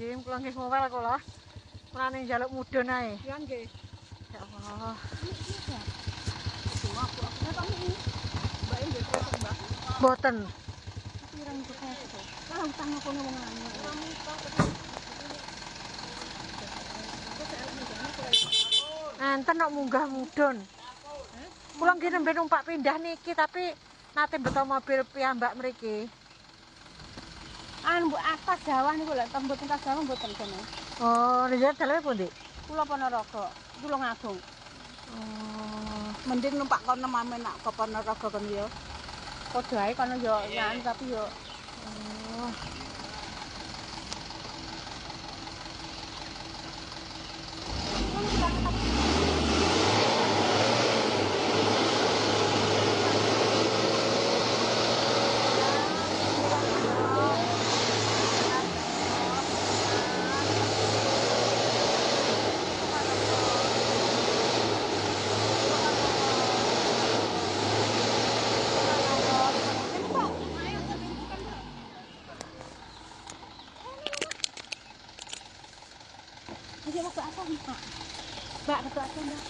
Astagfirullahaladzim, kula nggih ngowel kula. Mulane njaluk mudhun ae. Ya nggih. Ya Allah. Mbak nggih kok Mbak. Mboten. Pirang kok kok. Lah utang aku ngomong anu. Enten kok munggah mudhun. Kula nggih nembe numpak pindah niki tapi nate beto mobil piyambak mriki. Anu mbok atas Jawa niku lek tembut atas Jawa mboten kene. Oh, njenengan daleme pundi? Kula Ponorogo, Tulungagung. Oh. Mending numpak kono mamen nak ke Ponorogo kan yo. Padha ae kono yo nyan tapi yo Oh. Ayo waktu apa Mbak? Mbak waktu apa Mbak?